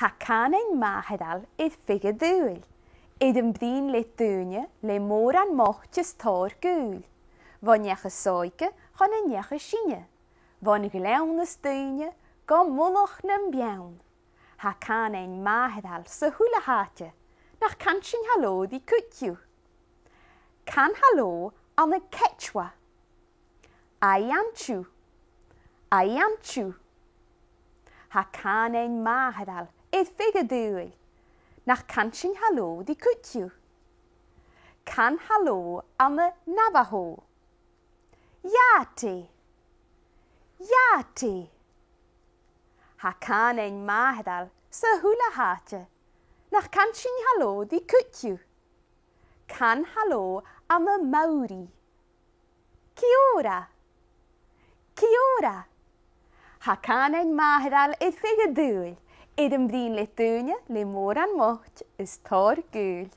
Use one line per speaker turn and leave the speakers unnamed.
Ha Cànain Màthaireil feadh dhiù. Ym bdyn le dŵne le môr an mocht ys tor gŵl. Von Nach soike, gan yn Nach sinne. Von glewn ys dŵne, gan molloch nem biawn. Ha Cànain Màthaireil sy hwle hate, nach cansyn halo di cuid. Can halo an y Quechua. Aianchu. Aianchu. Ha Cànain Màthaireil feadh dhiù. Nach cansyn halo di cuid. Can halo an y Navajo. Yate. Yate. Ha Cànain Màthaireil sy hwle hate, nach cansyn halo di cuid. Can halo am y Maori. Kia ora. Kia ora. Ha Cànain Màthaireil feadh dhiù. Ym bdyn le dŵne le môr an mocht ys tor gŵl.